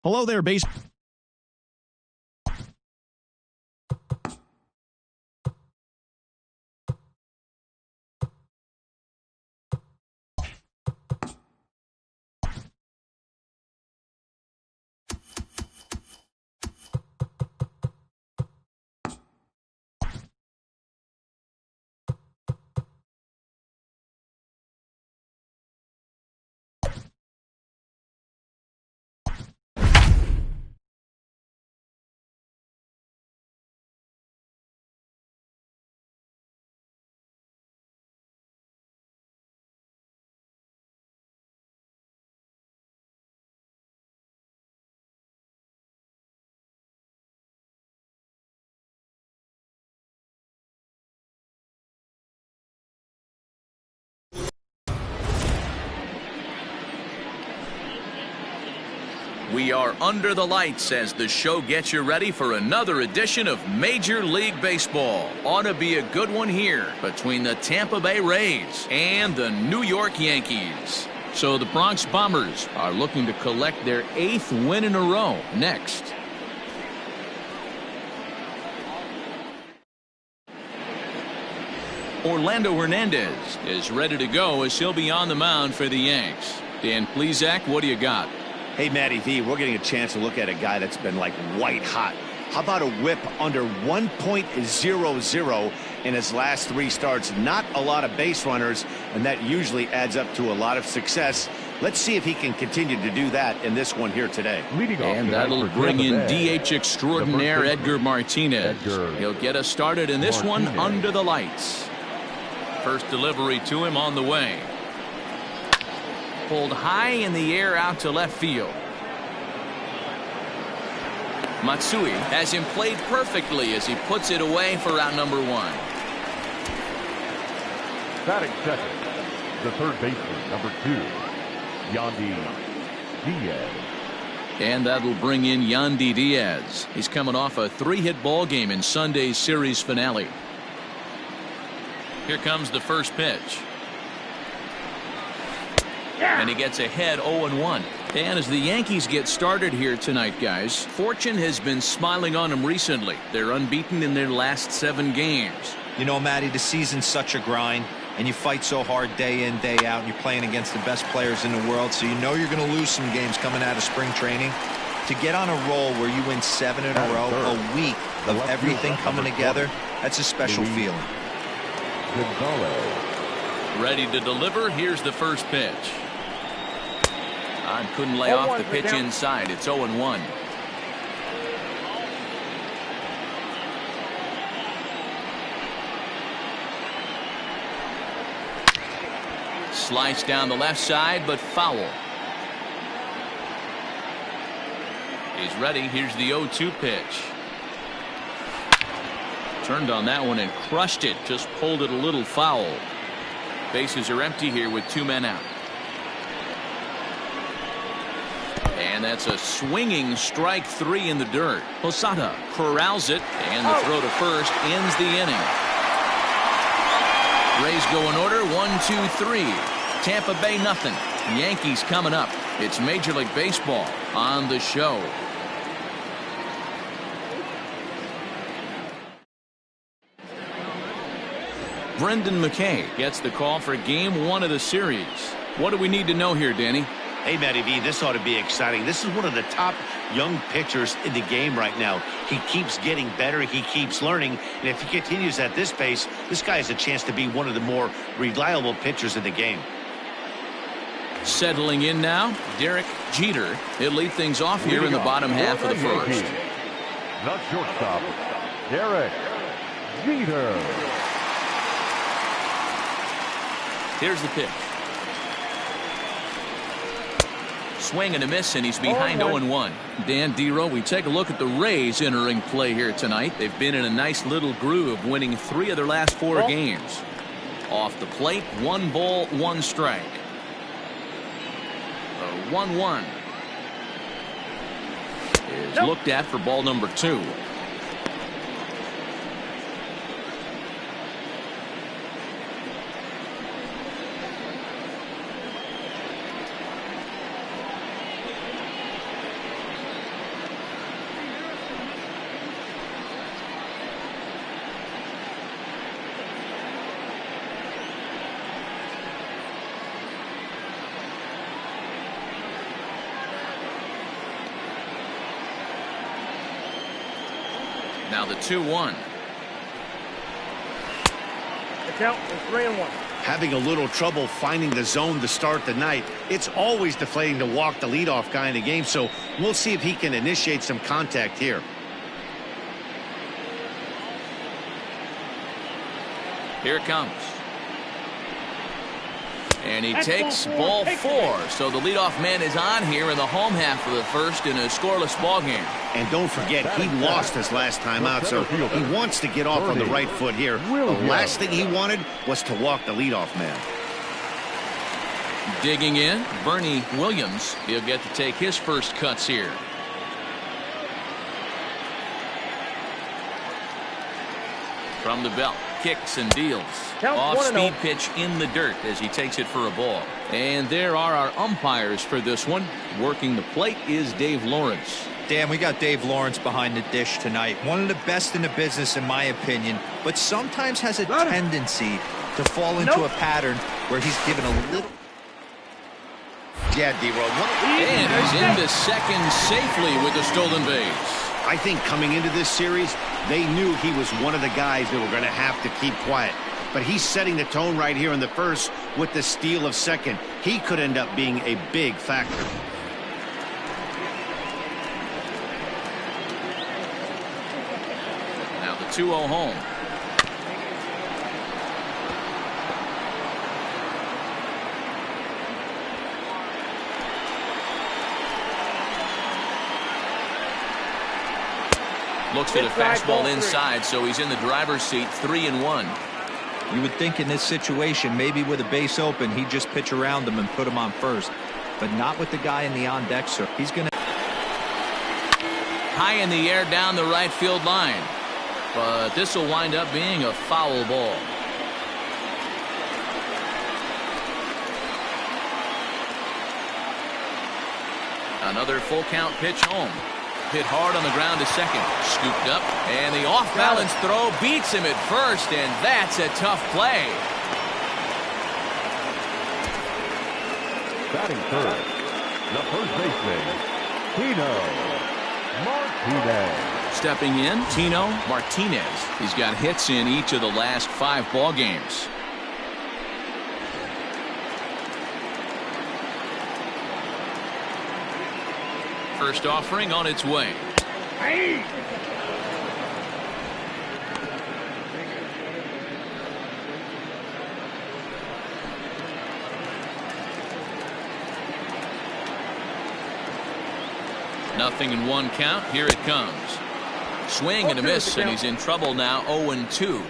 Hello there, base. We are under the lights as the show gets you ready for another edition of Major League Baseball. Ought to be a good one here between the Tampa Bay Rays and the New York Yankees. So the Bronx Bombers are looking to collect their 8th win in a row next. Orlando Hernandez is ready to go as he'll be on the mound for the Yanks. Dan Plesac, what do you got? Hey, Matty V, we're getting a chance to look at a guy that's been like white hot. How about a whip under 1.00 in his last 3 starts? Not a lot of base runners, and that usually adds up to a lot of success. Let's see if he can continue to do that in this one here today. And that'll bring in DH extraordinaire Edgar Martinez. He'll get us started in this one under the lights. First delivery to him on the way. Pulled high in the air out to left field. Matsui has him played perfectly as he puts it away for out number 1. Batting second, the third baseman, number 2, Yandy Diaz. And that'll bring in Yandy Diaz. He's coming off a 3-hit ball game in Sunday's series finale. Here comes the first pitch. And he gets ahead 0-1. And as the Yankees get started here tonight, guys, fortune has been smiling on them recently. They're unbeaten in their last 7 games. You know, Matty, the season's such a grind, and you fight so hard day in, day out, and you're playing against the best players in the world, so you know you're going to lose some games coming out of spring training. To get on a roll where you win 7 in a row, a week of everything coming together, that's a special feeling. Ready to deliver. Here's the first pitch. Couldn't lay off the pitch inside. It's 0-1. Slice down the left side, but foul. He's ready. Here's the 0-2 pitch. Turned on that one and crushed it. Just pulled it a little foul. Bases are empty here with 2 men out. And that's a swinging strike 3 in the dirt. Posada corrals it, and the throw to first ends the inning. Rays go in order 1-2-3. Tampa Bay nothing. Yankees coming up. It's Major League Baseball on the show. Brendan McKay gets the call for game 1 of the series. What do we need to know here, Danny? Hey, Matty V, this ought to be exciting. This is one of the top young pitchers in the game right now. He keeps getting better. He keeps learning. And if he continues at this pace, this guy has a chance to be one of the more reliable pitchers in the game. Settling in now, Derek Jeter. He'll lead things off here in the bottom half of the first. The shortstop, Derek Jeter. Here's the pitch. Swing and a miss, and he's behind 0-1. Dan Dero, we take a look at the Rays entering play here tonight. They've been in a nice little groove, winning 3 of their last 4 games. Off the plate, 1 ball, 1 strike. 1-1 is looked at for ball number 2. Now the 2-1. The count is 3-1. Having a little trouble finding the zone to start the night. It's always deflating to walk the leadoff guy in the game, so we'll see if he can initiate some contact here. Here it comes. And he takes ball 4. So the leadoff man is on here in the home half of the first in a scoreless ball game. And don't forget, he lost his last time out, so he wants to get off on the right foot here. The last thing he wanted was to walk the leadoff man. Digging in, Bernie Williams. He'll get to take his first cuts here. From the belt, kicks and deals. Off-speed pitch in the dirt as he takes it for a ball. And there are our umpires for this one. Working the plate is Dave Lawrence. Dan, we got Dave Lawrence behind the dish tonight. One of the best in the business, in my opinion, but sometimes has a tendency to fall into a pattern where he's given a little... Yeah, D-Roll. And he's into second safely with the stolen base. I think coming into this series, they knew he was one of the guys that were going to have to keep quiet. But he's setting the tone right here in the first with the steal of second. He could end up being a big factor. Now the 2-0 home. Looks for the fastball inside, so he's in the driver's seat, 3-1. You would think in this situation, maybe with a base open, he'd just pitch around him and put him on first. But not with the guy in the on-deck, sir. He's going to... High in the air down the right field line. But this will wind up being a foul ball. Another full count pitch home. Hit hard on the ground to second. Scooped up. And the off-balance throw beats him at first, and that's a tough play. Batting third, the first baseman, Tino Martinez. Stepping in, Tino Martinez. He's got hits in each of the last 5 ball games. First offering on its way. Hey. Nothing in 1 count. Here it comes. Swing and a miss, and he's in trouble now. 0-2.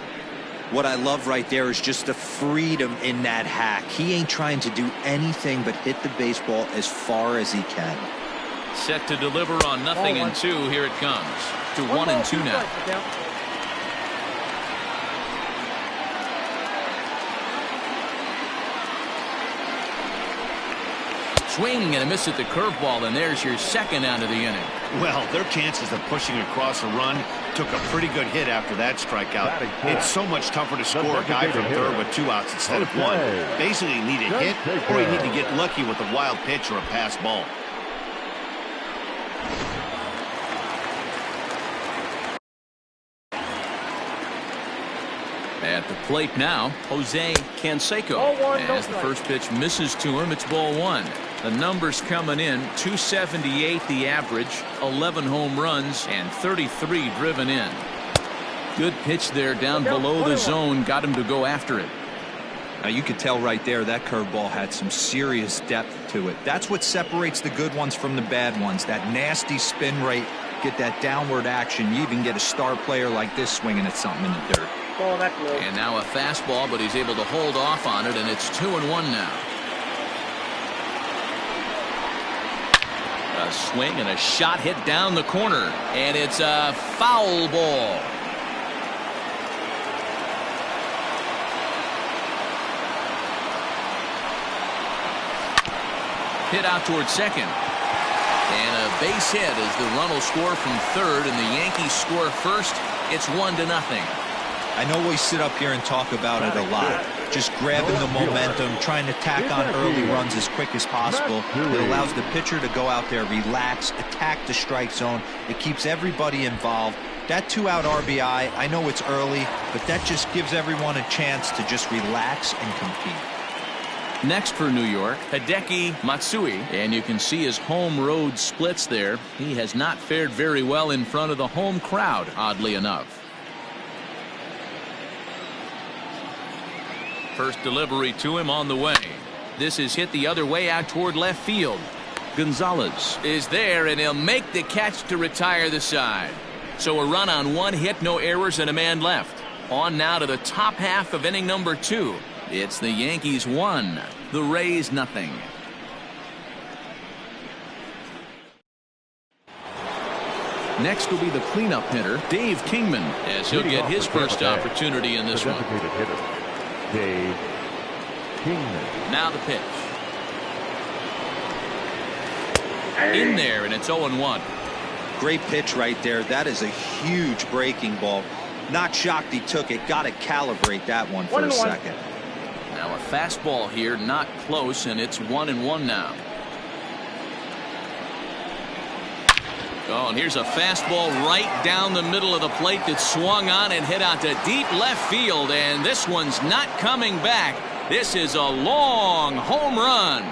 What I love right there is just the freedom in that hack. He ain't trying to do anything but hit the baseball as far as he can. Set to deliver on 0-2. Here it comes. To 1-2 now. Swing and a miss at the curveball, and there's your second out of the inning. Well, their chances of pushing across a run took a pretty good hit after that strikeout. It's so much tougher to score a guy from third with 2 outs instead of 1. Basically, you need a hit, or you need to get lucky with a wild pitch or a pass ball. At the plate now, Jose Canseco. As the first pitch misses to him, it's ball 1. The numbers coming in, 278 the average, 11 home runs, and 33 driven in. Good pitch there down below the zone, got him to go after it. Now you could tell right there that curveball had some serious depth to it. That's what separates the good ones from the bad ones. That nasty spin rate, get that downward action. You even get a star player like this swinging at something in the dirt. And now a fastball, but he's able to hold off on it, and it's 2-1 now. A swing and a shot hit down the corner, and it's a foul ball. Hit out towards second. And a base hit as the run will score from third, and the Yankees score first. It's 1-0. I know we sit up here and talk about it a lot. Just grabbing the momentum, trying to tack on early runs as quick as possible. It allows the pitcher to go out there, relax, attack the strike zone. It keeps everybody involved. That 2-out RBI, I know it's early, but that just gives everyone a chance to just relax and compete. Next for New York, Hideki Matsui, and you can see his home road splits there. He has not fared very well in front of the home crowd, oddly enough. First delivery to him on the way. This is hit the other way out toward left field. Gonzalez is there, and he'll make the catch to retire the side. So a run on 1 hit, no errors, and a man left. On now to the top half of inning number 2. It's the Yankees 1, the Rays nothing. Next will be the cleanup hitter, Dave Kingman, as he'll get his first opportunity in this one. Hitter, Dave Kingman. Now the pitch. In there, and it's 0-1. Great pitch right there. That is a huge breaking ball. Not shocked he took it. Got to calibrate that one for a second. Now a fastball here, not close, and it's 1-1 now. Oh, and here's a fastball right down the middle of the plate that swung on and hit out to deep left field, and this one's not coming back. This is a long home run.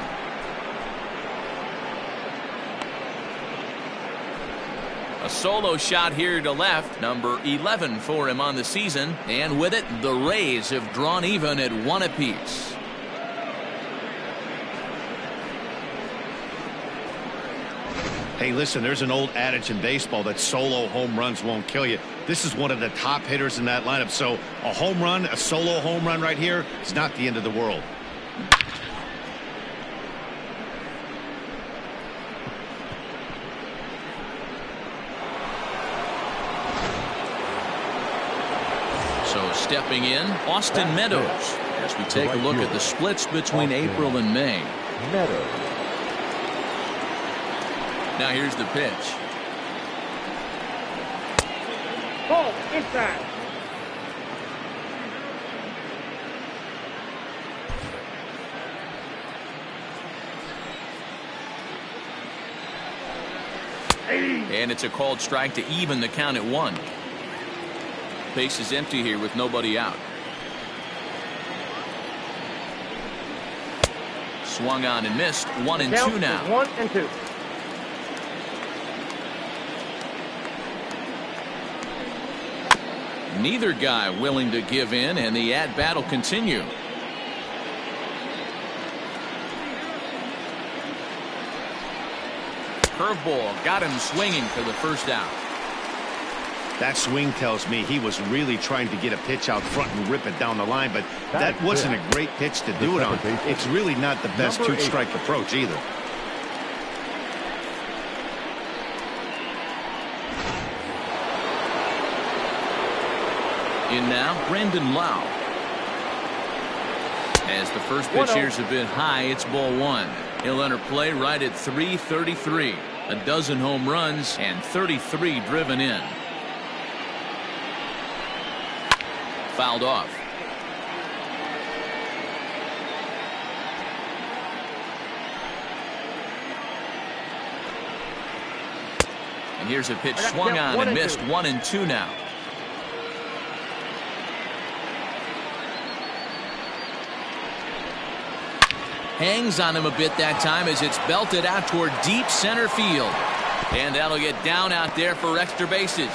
A solo shot here to left, number 11 for him on the season, and with it, the Rays have drawn even at 1 apiece. Hey, listen, there's an old adage in baseball that solo home runs won't kill you. This is one of the top hitters in that lineup, so a home run, a solo home run right here is not the end of the world. So stepping in, Austin Meadows, as we take a look at the splits between April and May. Meadows. Now here's the pitch. Ball inside. And it's a called strike to even the count at 1. Base is empty here with nobody out. Swung on and missed. 1-2 now. 1-2. Neither guy willing to give in, and the at-bat will continue. Curveball got him swinging for the first out. That swing tells me he was really trying to get a pitch out front and rip it down the line, but that wasn't a great pitch to do it on. It's really not the best two-strike approach either. In now, Brandon Lau. As the first pitch here's a bit high, it's ball 1. He'll enter play right at 333. A dozen home runs and 33 driven in. Fouled off. And here's a pitch swung on and missed. 1-2 now. Hangs on him a bit that time as it's belted out toward deep center field. And that'll get down out there for extra bases.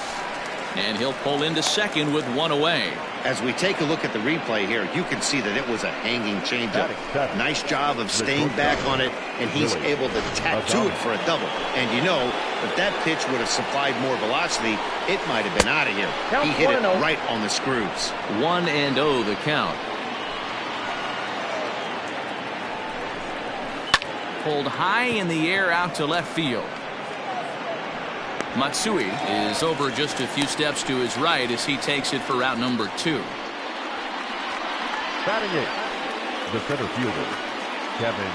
And he'll pull into second with 1 away. As we take a look at the replay here, you can see that it was a hanging changeup. Nice job of staying back on it, and he's able to tattoo it for a double. And you know, if that pitch would have supplied more velocity, it might have been out of here. He hit it right on the screws. 1-0 the count. Pulled high in the air out to left field. Matsui is over just a few steps to his right as he takes it for route number 2. Batting it, the center fielder, Kevin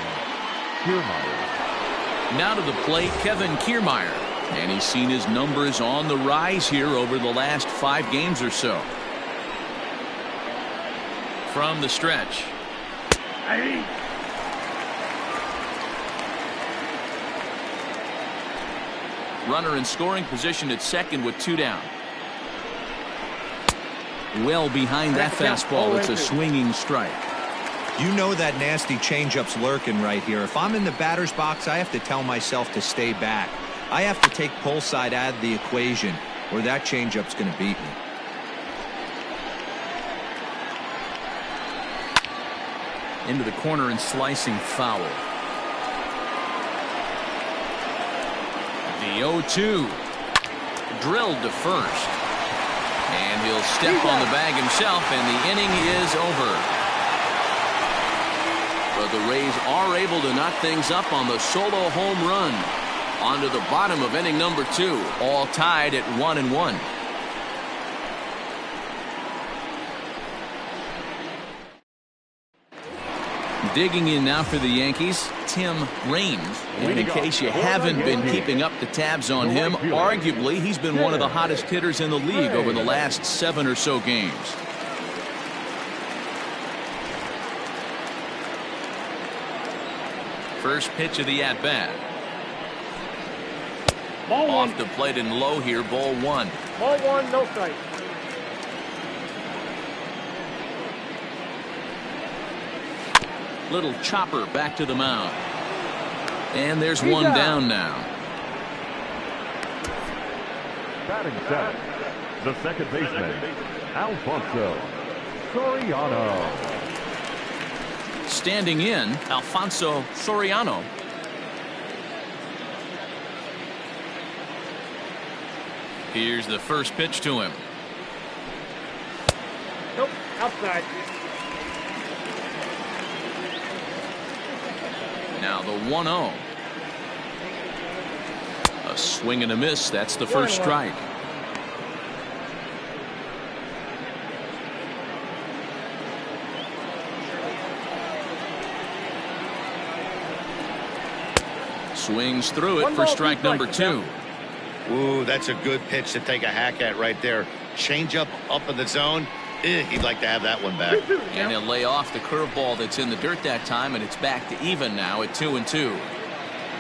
Kiermaier. Now to the plate, Kevin Kiermaier. And he's seen his numbers on the rise here over the last 5 games or so. From the stretch. Runner in scoring position at second with 2 down. well behind that fastball. It's a swinging strike. You know that nasty changeup's lurking right here. If I'm in the batter's box, I have to tell myself to stay back. I have to take pull side out of the equation, or that changeup's going to beat me. Into the corner and slicing foul. The 0-2. Drilled to first. And he'll step on the bag himself, and the inning is over. But the Rays are able to knock things up on the solo home run. On to the bottom of inning number 2. All tied at 1-1. Digging in now for the Yankees, Tim Raines. And in case you haven't been keeping up the tabs on him, arguably he's been one of the hottest hitters in the league over the last 7 or so games. First pitch of the at-bat. Off the plate and low here, ball 1. Ball 1, no strike. Little chopper back to the mound. And there's one down now. Batting center, the second baseman, Alfonso Soriano. Standing in, Alfonso Soriano. Here's the first pitch to him. Nope, outside. Now the 1-0. A swing and a miss. That's the first strike. Swings through it for strike number 2. Ooh, that's a good pitch to take a hack at right there. Change up in the zone. He'd like to have that one back. And he'll lay off the curveball that's in the dirt that time, and it's back to even now at 2-2.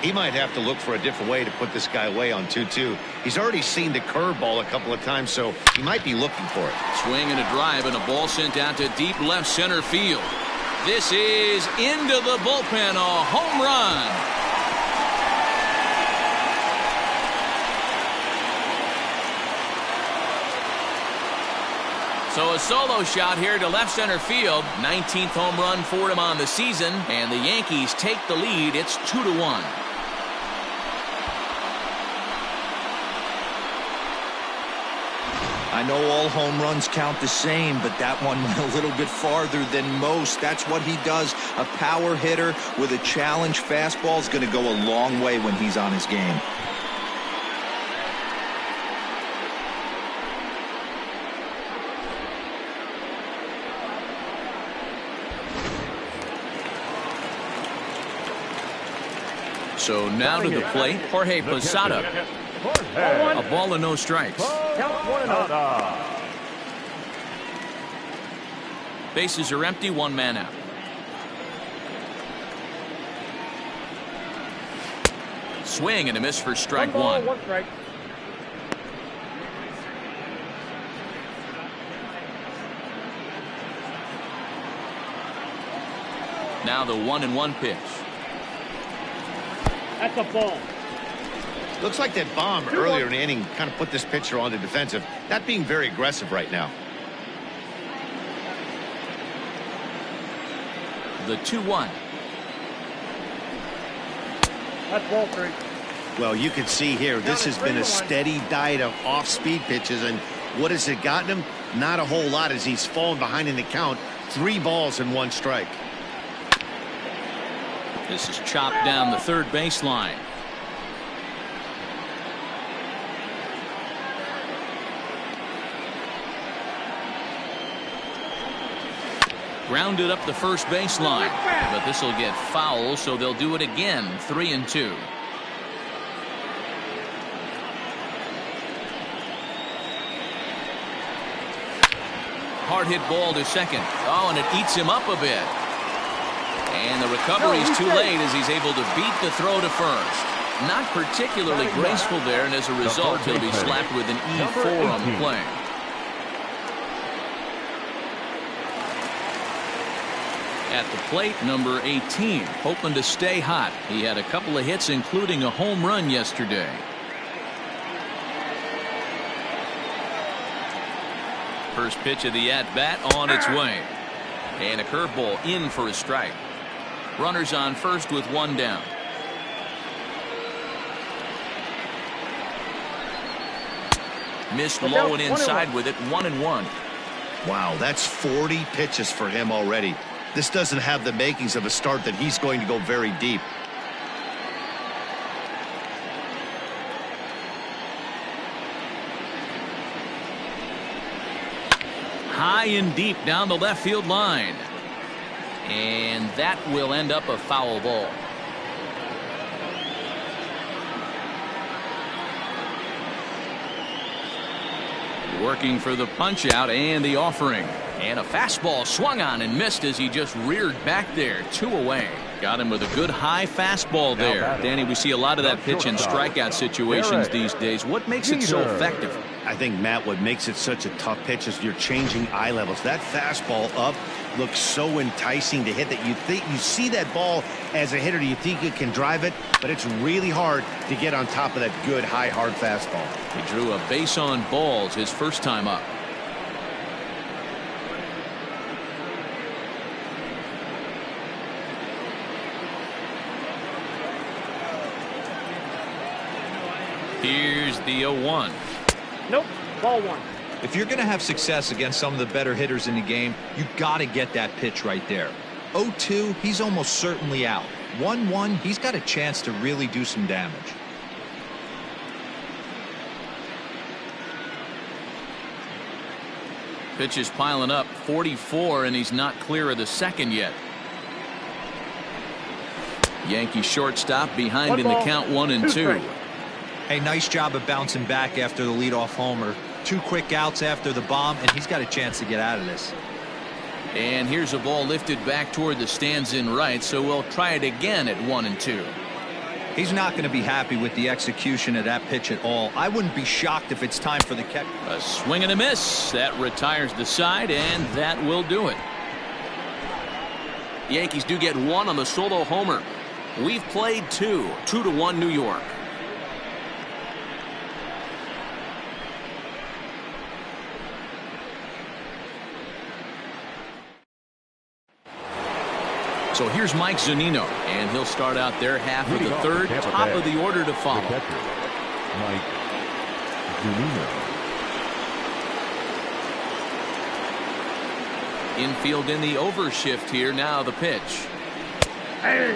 He might have to look for a different way to put this guy away on 2-2. He's already seen the curveball a couple of times, so he might be looking for it. Swing and a drive, and a ball sent out to deep left center field. This is into the bullpen, a home run. So a solo shot here to left center field. 19th home run for him on the season, and the Yankees take the lead. It's 2-1. I know all home runs count the same, but that one went a little bit farther than most. That's what he does. A power hitter with a challenge fastball is going to go a long way when he's on his game. So now to the plate, Jorge Posada. A ball and no strikes. Bases are empty, one man out. Swing and a miss for strike 1. One strike. Now the 1-1 pitch. That's a ball. Looks like that bomb earlier in the inning kind of put this pitcher on the defensive. Not being very aggressive right now. The 2-1. That's ball 3. Well, you can see here, this has been a steady diet of off-speed pitches, and what has it gotten him? Not a whole lot as he's fallen behind in the count. 3 balls and 1 strike. This is chopped down the third baseline. Grounded up the first baseline, but this will get foul, so they'll do it again. 3-2. Hard hit ball to second. Oh, and it eats him up a bit. And the recovery's too late as he's able to beat the throw to first. Not particularly graceful there, and as a result, he'll be slapped with an E4 on the play. At the plate, number 18, hoping to stay hot. He had a couple of hits, including a home run yesterday. First pitch of the at-bat on its way. And a curveball in for a strike. Runners on first with one down. Missed low and inside with it, 1-1. Wow, that's 40 pitches for him already. This doesn't have the makings of a start that he's going to go very deep. High and deep down the left field line. And that will end up a foul ball. Working for the punch out and the offering. And a fastball swung on and missed as he just reared back there. 2 away. Got him with a good high fastball there. Danny, we see a lot of that pitch in strikeout situations these days. What makes it so effective? I think, Matt, what makes it such a tough pitch is you're changing eye levels. That fastball up looks so enticing to hit that you see that ball as a hitter. You think you can drive it, but it's really hard to get on top of that good high hard fastball. He drew a base on balls his first time up. Here's the 0-1. Nope. Ball 1. If you're going to have success against some of the better hitters in the game, you got to get that pitch right there. 0-2, he's almost certainly out. 1-1, he's got a chance to really do some damage. Pitch is piling up, 44, and he's not clear of the second yet. Yankee shortstop behind in the count, 1-2. Hey, nice job of bouncing back after the leadoff homer. 2 quick outs after the bomb, and he's got a chance to get out of this. And here's a ball lifted back toward the stands in right, so we'll try it again at 1-2. He's not going to be happy with the execution of that pitch at all. I wouldn't be shocked if it's time for the catch. A swing and a miss. That retires the side, and that will do it. Yankees do get 1 on the solo homer. We've played 2. 2-1 New York. So here's Mike Zunino, and he'll start out their half of the third, top of the order to follow. Mike Zunino. Infield in the overshift here. Now the pitch. Hey.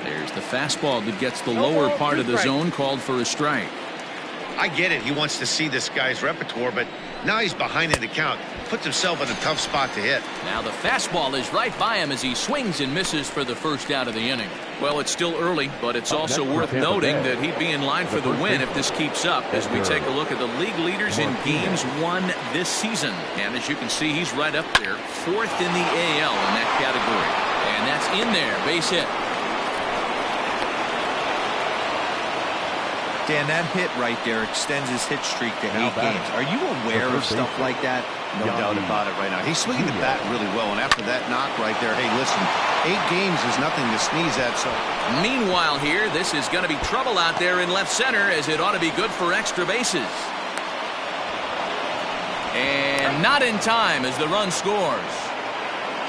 There's the fastball that gets the lower part of the zone, called for a strike. I get it. He wants to see this guy's repertoire, but now he's behind in the count. Puts himself in a tough spot to hit. Now the fastball is right by him as he swings and misses for the first out of the inning. Well, it's still early, but it's also worth noting that he'd be in line for the win if this keeps up, as we take a look at the league leaders in games won this season. And as you can see, he's right up there, 4th in the AL in that category. And that's in there, base hit. Dan, that hit right there extends his hit streak to 8 games. Are you aware of stuff like that? No doubt about it right now. He's swinging the bat really well, and after that knock right there, hey, listen, 8 games is nothing to sneeze at. So meanwhile here, this is going to be trouble out there in left center, as it ought to be good for extra bases. And not in time as the run scores.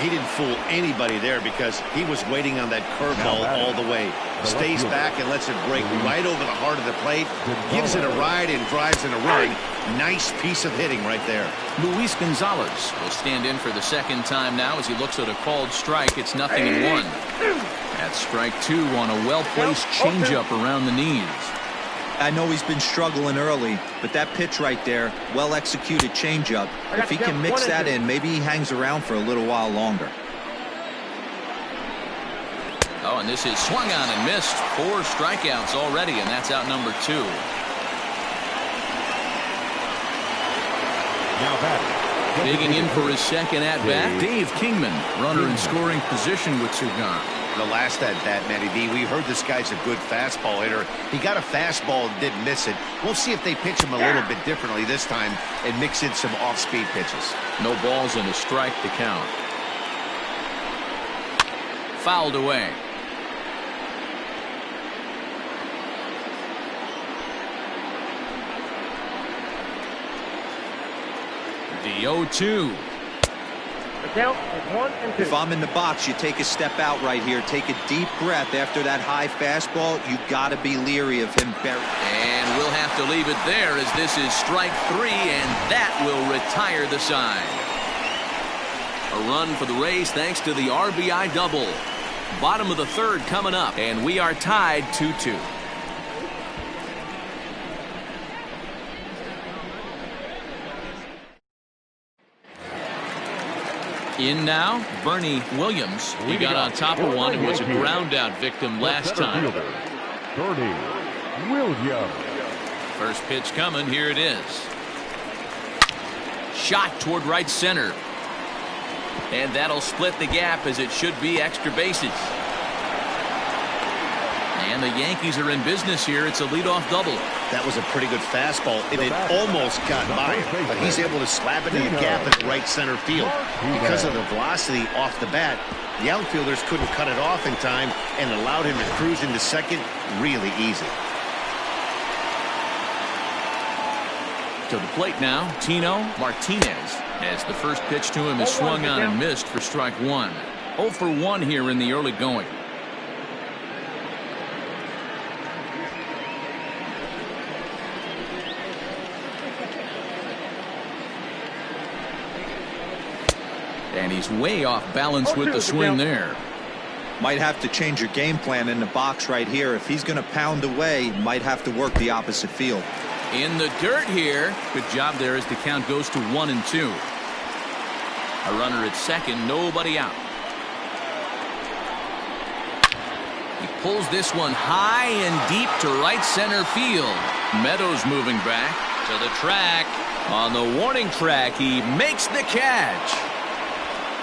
He didn't fool anybody there because he was waiting on that curveball all the way. Stays back and lets it break right over the heart of the plate. Gives it a ride and drives in a run. Nice piece of hitting right there. Luis Gonzalez will stand in for the second time now as he looks at a called strike. It's 0-1. That's strike 2 on a well-placed changeup around the knees. I know he's been struggling early, but that pitch right there, well-executed changeup, if he can mix that in, maybe he hangs around for a little while longer. Oh, and this is swung on and missed. 4 strikeouts already, and that's out number 2. Now batting. Digging in for his second at-bat, Dave Kingman, runner in scoring position with 2 gone. The last at bat, Mlb, we heard this guy's a good fastball hitter. He got a fastball and didn't miss it. We'll see if they pitch him a little bit differently this time and mix in some off-speed pitches. No balls and a strike to count. Fouled away. The 0-2. The count is 1-2. If I'm in the box, you take a step out right here. Take a deep breath after that high fastball. You got to be leery of him burying. And we'll have to leave it there as this is strike 3, and that will retire the side. A run for the Rays thanks to the RBI double. Bottom of the third coming up, and we are tied 2-2. In now, Bernie Williams. He got on top of one and was a ground out victim last time. Bernie Williams. First pitch coming. Here it is. Shot toward right center. And that'll split the gap as it should be extra bases. And the Yankees are in business here. It's a leadoff double. That was a pretty good fastball, and it almost got by him, but he's able to slap it in the gap at right center field. Because of the velocity off the bat, the outfielders couldn't cut it off in time and allowed him to cruise into second really easy. To the plate now, Tino Martinez, as the first pitch to him is swung on and missed for strike 1. 0 for 1 here in the early going. And he's way off balance with the swing there. Might have to change your game plan in the box right here. If he's going to pound away, might have to work the opposite field. In the dirt here. Good job there as the count goes to 1-2. A runner at second, nobody out. He pulls this one high and deep to right center field. Meadows moving back to the track. On the warning track, he makes the catch.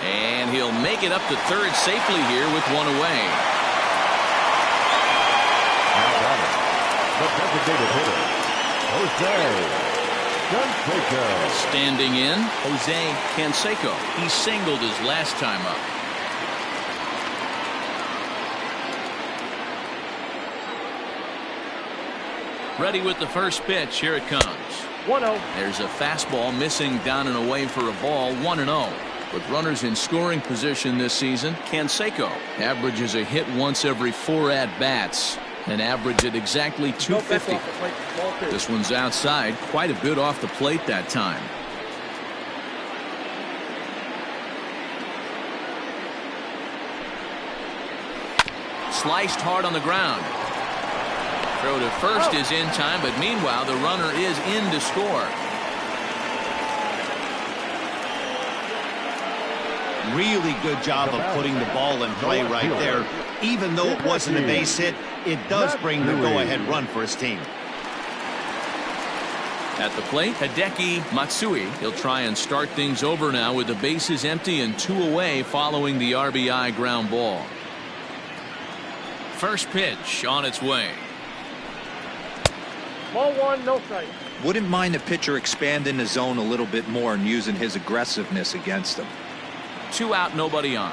And he'll make it up to third safely here with one away. Now batting, the designated hitter, Jose Canseco. Standing in, Jose Canseco. He singled his last time up. Ready with the first pitch. Here it comes. 1-0. There's a fastball missing down and away for a ball. 1-0. With runners in scoring position this season, Canseco averages a hit once every 4 at-bats, an average at exactly 250. This one's outside, quite a bit off the plate that time. Sliced hard on the ground. Throw to first is in time, but meanwhile the runner is in to score. Really good job of putting the ball in play right there. Even though it wasn't a base hit, it does bring the go-ahead run for his team. At the plate, Hideki Matsui. He'll try and start things over now with the bases empty and 2 away following the RBI ground ball. First pitch on its way. Ball 1, no strike. Wouldn't mind the pitcher expanding the zone a little bit more and using his aggressiveness against him. 2 out, nobody on.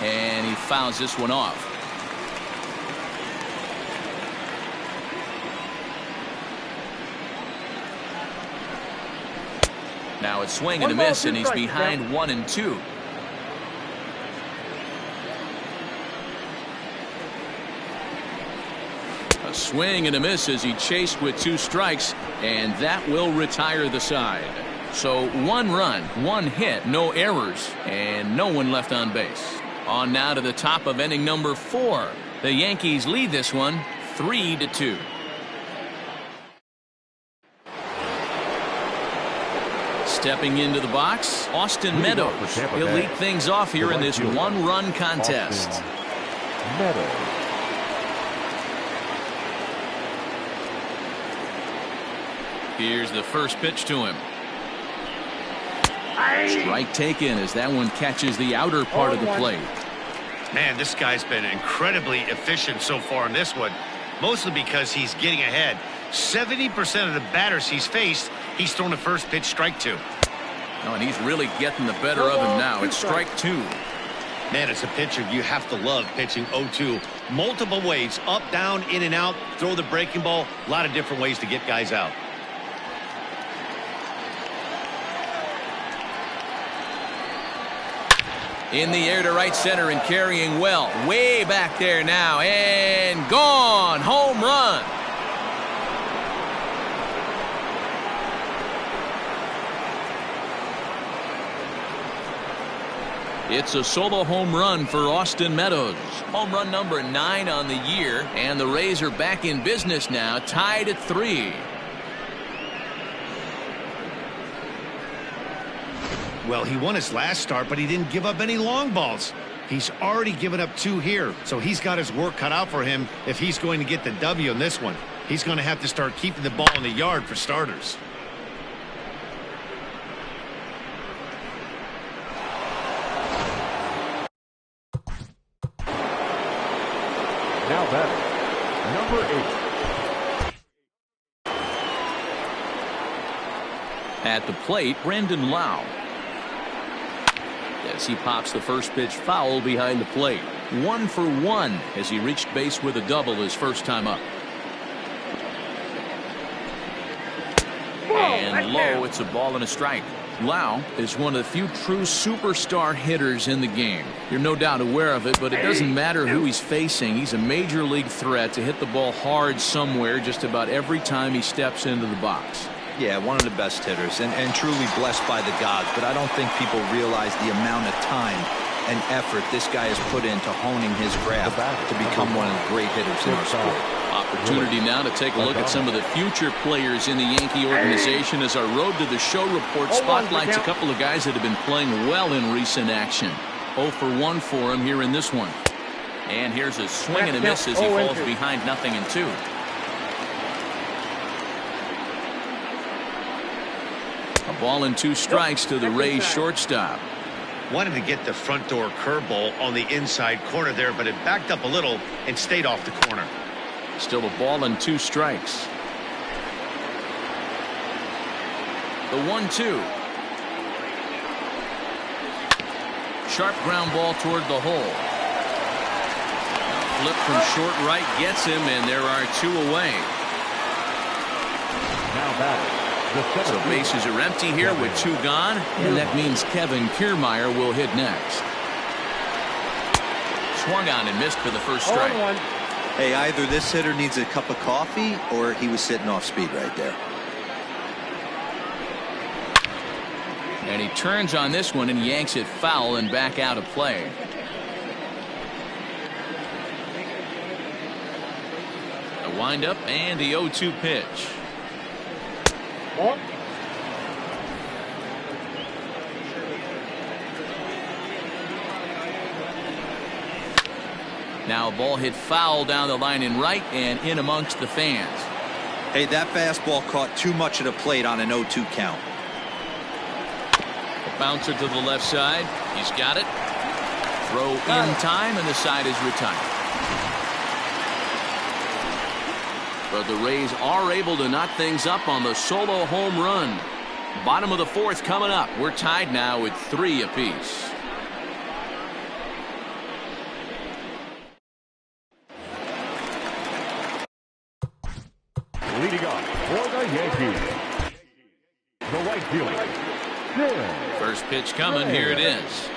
And he fouls this one off. Now it's swing and a miss, and he's behind 1-2. A swing and a miss as he chased with 2 strikes, and that will retire the side. So 1 run, 1 hit, no errors, and no one left on base. On now to the top of inning number 4. The Yankees lead this one 3-2. Stepping into the box, Austin Meadows. He'll lead things off here in this 1-run contest. Meadows. Here's the first pitch to him. Strike taken as that one catches the outer part of the plate. Man, this guy's been incredibly efficient so far in this one, mostly because he's getting ahead. 70% of the batters he's faced, he's thrown a first pitch strike to. Oh, and he's really getting the better of him now. It's strike two. Man, as a pitcher, you have to love pitching 0-2. Multiple ways, up, down, in and out, throw the breaking ball. A lot of different ways to get guys out. In the air to right center and carrying well. Way back there now. And gone. Home run. It's a solo home run for Austin Meadows. Home run number 9 on the year. And the Rays are back in business now, tied at 3. Well, he won his last start, but he didn't give up any long balls. He's already given up 2 here, so he's got his work cut out for him if he's going to get the W in this one. He's going to have to start keeping the ball in the yard for starters. Now batting, number 8. At the plate, Brandon Lau. As he pops the first pitch foul behind the plate. 1 for 1 as he reached base with a double his first time up. And low, it's a ball and a strike. Lau is one of the few true superstar hitters in the game. You're no doubt aware of it, but it doesn't matter who he's facing. He's a major league threat to hit the ball hard somewhere just about every time he steps into the box. Yeah, one of the best hitters and truly blessed by the gods, but I don't think people realize the amount of time and effort this guy has put into honing his craft to become one of the great hitters in our sport. Opportunity now to take a look at some of the future players in the Yankee organization as our Road to the Show report spotlights a couple of guys that have been playing well in recent action. 0 for 1 for him here in this one. And here's a swing and a miss as he falls behind 0-2. A ball and 2 strikes to the Rays shortstop. Wanted to get the front door curveball on the inside corner there, but it backed up a little and stayed off the corner. Still a ball and 2 strikes. The 1-2. Sharp ground ball toward the hole. Flip from short right gets him, and there are 2 away. Now batting, So bases are empty here with 2 gone, and that means Kevin Kiermaier will hit next. Swung on and missed for the first strike. Hey, either this hitter needs a cup of coffee or he was sitting off speed right there. And he turns on this one and yanks it foul and back out of play. A windup and the 0-2 pitch. Now a ball hit foul down the line in right and in amongst the fans. Hey, that fastball caught too much of the plate on an 0-2 count. A bouncer to the left side. He's got it. Throw in time, and the side is retired. But the Rays are able to knock things up on the solo home run. Bottom of the 4th coming up. We're tied now with 3 apiece. leading off for the Yankees, the right fielder. First pitch coming. Here it is.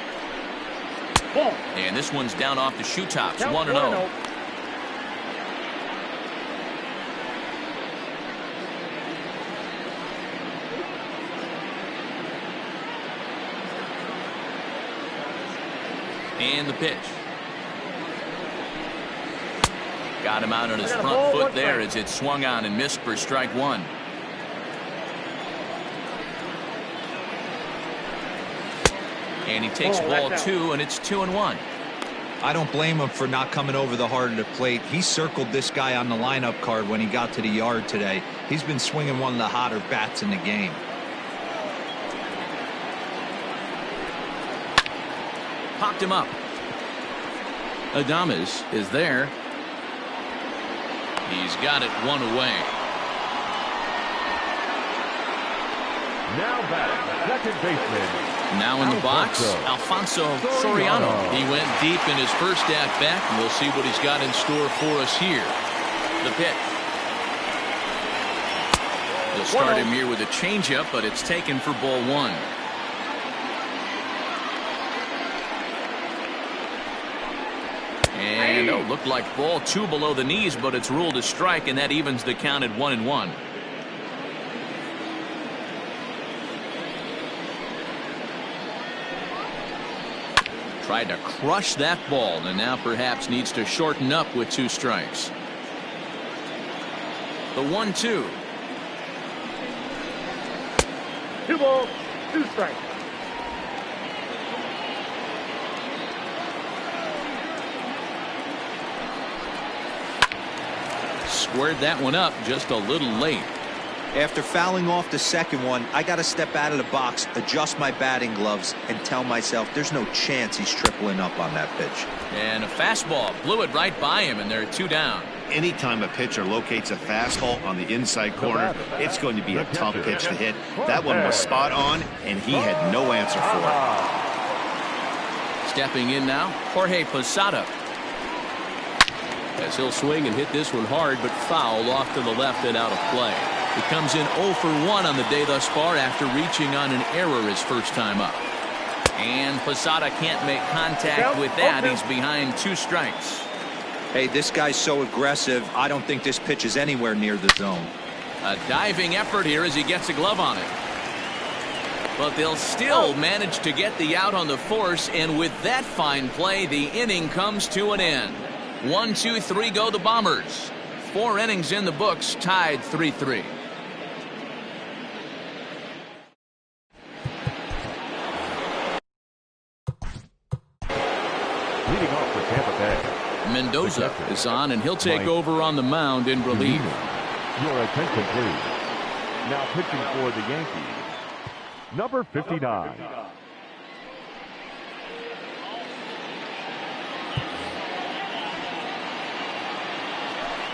And this one's down off the shoe tops. 1-0. And the pitch. Got him out on his front foot there as it swung on and missed for strike 1. And he takes ball 2, and it's 2-1. I don't blame him for not coming over the heart of the plate. He circled this guy on the lineup card when he got to the yard today. He's been swinging one of the hotter bats in the game. Popped him up. Adames is there. He's got it one away. Now batting, second baseman. Now in the box, Alfonso Soriano. He went deep in his first at-bat, and we'll see what he's got in store for us here. The pitch. He'll start him here with a changeup, but it's taken for ball one. And looked like ball two below the knees, but it's ruled a strike, and that evens the count at 1-1. Tried to crush that ball, and now perhaps needs to shorten up with 2 strikes. The 1-2. 2 balls, 2 strikes. Squared that one up just a little late. After fouling off the second one, I got to step out of the box, adjust my batting gloves, and tell myself there's no chance he's tripling up on that pitch. And a fastball blew it right by him, and there are 2 down. Anytime a pitcher locates a fastball on the inside corner, it's going to be a tough pitch to hit. That one was spot on, and he had no answer for it. Stepping in now, Jorge Posada. As he'll swing and hit this one hard, but foul off to the left and out of play. He comes in 0 for 1 on the day thus far after reaching on an error his first time up. And Posada can't make contact with that. He's behind 2 strikes. Hey, this guy's so aggressive, I don't think this pitch is anywhere near the zone. A diving effort here as he gets a glove on it. But they'll still manage to get the out on the force, and with that fine play, the inning comes to an end. 1, 2, 3 go the Bombers. 4 innings in the books, tied 3-3. Leading off for Tampa Bay. Mendoza is on, and he'll take over on the mound in relief. Your attention, please. Now pitching for the Yankees, number 59.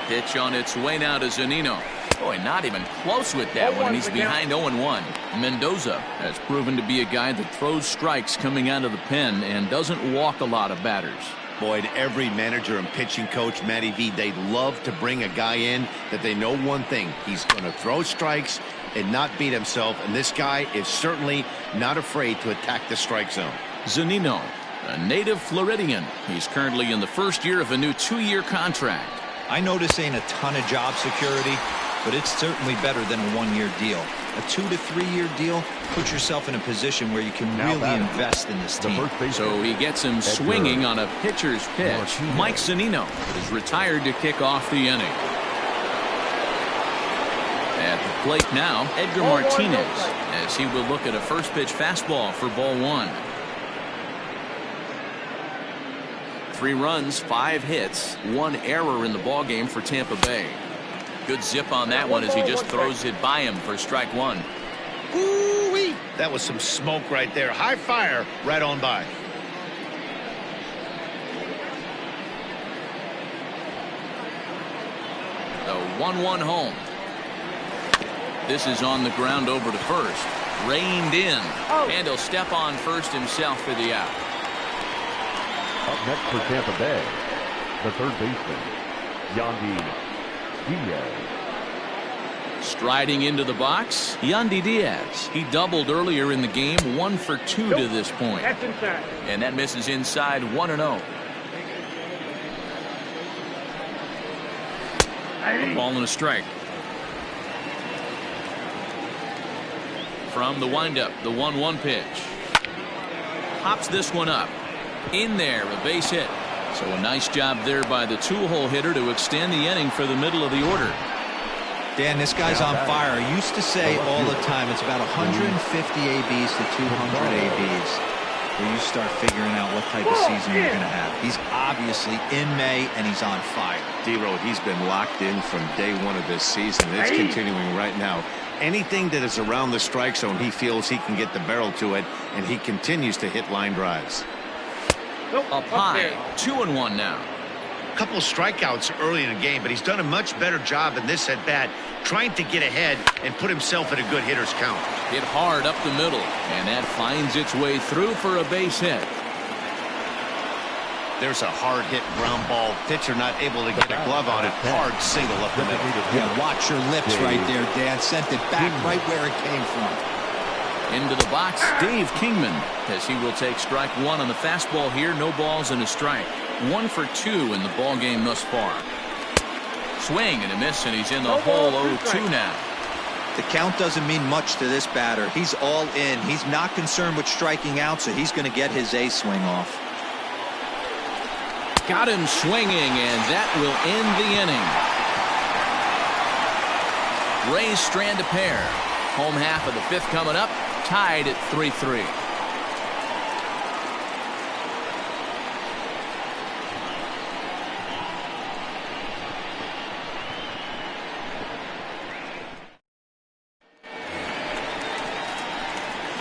Pitch on its way now to Zunino. Boy, not even close with that one, and he's behind 0-1. Mendoza has proven to be a guy that throws strikes coming out of the pen and doesn't walk a lot of batters. Boyd, every manager and pitching coach, Matty V, they love to bring a guy in that they know one thing. He's going to throw strikes and not beat himself, and this guy is certainly not afraid to attack the strike zone. Zunino, a native Floridian. He's currently in the first year of a new 2-year contract. I know this ain't a ton of job security, but it's certainly better than a 1-year deal. A 2 to 3 year deal puts yourself in a position where you can really invest in this team. So he gets him swinging on a pitcher's pitch. Mike Zunino is retired to kick off the inning. At the plate now, Edgar Martinez, as he will look at a first pitch fastball for ball 1. 3 runs, 5 hits, 1 error in the ballgame for Tampa Bay. Good zip on that one as he just throws it by him for strike 1. Ooh-wee. That was some smoke right there. High fire right on by. The 1-1 home. This is on the ground over to first. Reined in. And he'll step on first himself for the out. Up next for Tampa Bay, the third baseman, Yandy Diaz. Striding into the box, Yandy Diaz. He doubled earlier in the game, 1 for 2 to this point. That's inside. And that misses inside, 1-0. A ball and a strike. From the windup, the 1-1 pitch. Pops this one up. In there, a base hit. So a nice job there by the 2-hole hitter to extend the inning for the middle of the order. Dan, this guy's on fire. I used to say all the time it's about 150 ABs to 200 ABs where you start figuring out what type of season you're going to have. He's obviously in May, and he's on fire. D-Road, he's been locked in from day 1 of this season. It's continuing right now. Anything that is around the strike zone, he feels he can get the barrel to it, and he continues to hit line drives. Up high, 2-1 now. A couple strikeouts early in the game, but he's done a much better job in this at-bat, trying to get ahead and put himself at a good hitter's count. Hit hard up the middle, and that finds its way through for a base hit. There's a hard hit ground ball. Pitcher not able to get a glove on it. Hard single up the middle. Yeah, watch your lips right there, Dan. Sent it back right where it came from. Into the box, Dave Kingman, as he will take strike one on the fastball here. No balls and a strike. 1 for 2 in the ball game thus far. Swing and a miss, and he's in the hole. 0-2 now. The count doesn't mean much to this batter. He's all in. He's not concerned with striking out, so he's going to get his A swing off. Got him swinging, and that will end the inning. Rays strand a pair. Home half of the fifth coming up, tied at 3-3.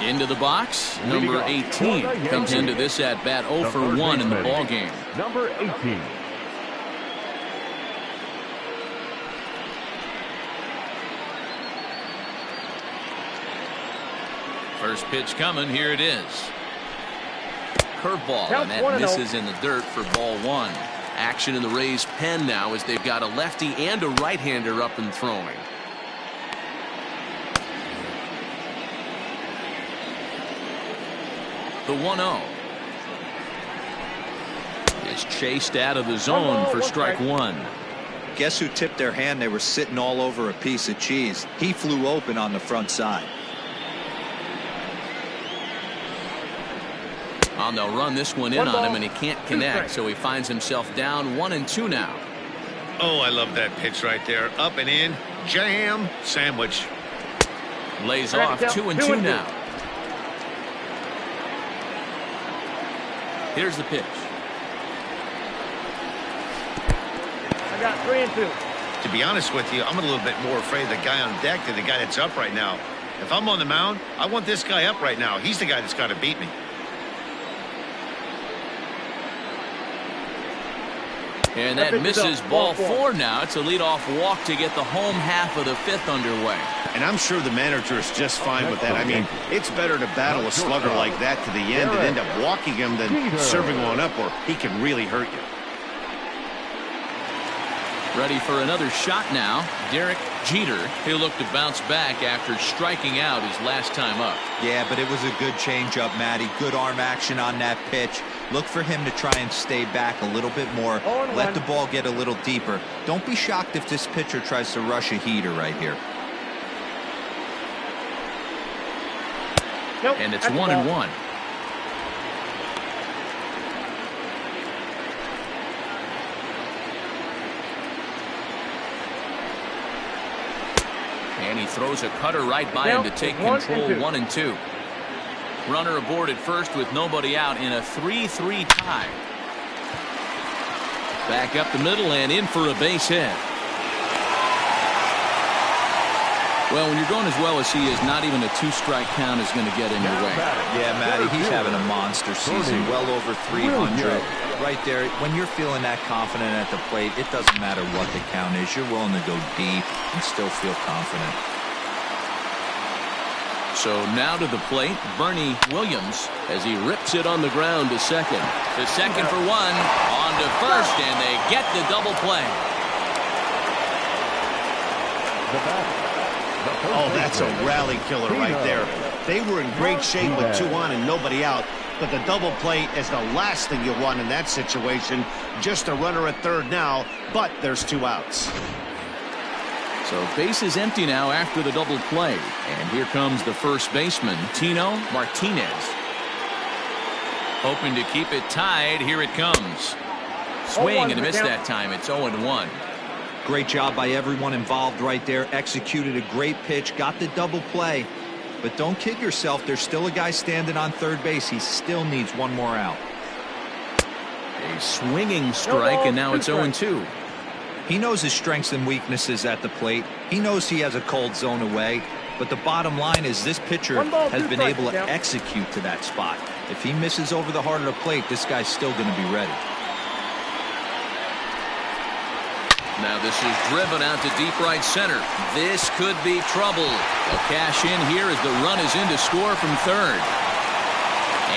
Into the box, number 18 comes into this at bat 0 for 1 in the ball game. Number 18. First pitch coming, here it is. Curveball, and that misses in the dirt for ball 1. Action in the Rays' pen now as they've got a lefty and a right-hander up and throwing. The 1-0 is chased out of the zone for strike one. Guess who tipped their hand? They were sitting all over a piece of cheese. He flew open on the front side. And they'll run this one in on him, and he can't connect, so he finds himself down 1-2 now. Oh, I love that pitch right there. Up and in, jam, sandwich. Lays off 2-2 now. Here's the pitch. I got 3-2. To be honest with you, I'm a little bit more afraid of the guy on deck than the guy that's up right now. If I'm on the mound, I want this guy up right now. He's the guy that's got to beat me. And that misses ball 4 now. It's a leadoff walk to get the home half of the fifth underway. And I'm sure the manager is just fine with that. I mean, it's better to battle a slugger like that to the end and end up walking him than serving one up, or he can really hurt you. Ready for another shot now. Derek Jeter. He'll look to bounce back after striking out his last time up. Yeah, but it was a good changeup, Matty. Good arm action on that pitch. Look for him to try and stay back a little bit more. Let the ball get a little deeper. Don't be shocked if this pitcher tries to rush a heater right here. Nope, and it's 1-1. And he throws a cutter right by him to take control. 1-2. Runner aboard at first with nobody out in a 3-3 tie. Back up the middle and in for a base hit. Well, when you're going as well as he is, not even a 2-strike count is going to get in your way. Yeah, Matty, he's having a monster season, well over 300. Right there, when you're feeling that confident at the plate, it doesn't matter what the count is. You're willing to go deep and still feel confident. So now to the plate, Bernie Williams, as he rips it on the ground to second. To second for one, on to first, and they get the double play. Oh, that's a rally killer right there. They were in great shape with 2 on and nobody out, but the double play is the last thing you want in that situation. Just a runner at third now, but there's 2 outs. So base is empty now after the double play. And here comes the first baseman, Tino Martinez. Hoping to keep it tied. Here it comes. Swing and a miss that time. It's 0-1. Great job by everyone involved right there. Executed a great pitch. Got the double play. But don't kid yourself. There's still a guy standing on third base. He still needs one more out. A swinging strike, and now it's 0-2. He knows his strengths and weaknesses at the plate. He knows he has a cold zone away. But the bottom line is this pitcher has been able to execute to that spot. If he misses over the heart of the plate, this guy's still going to be ready. Now this is driven out to deep right center. This could be trouble. They'll cash in here as the run is in to score from third.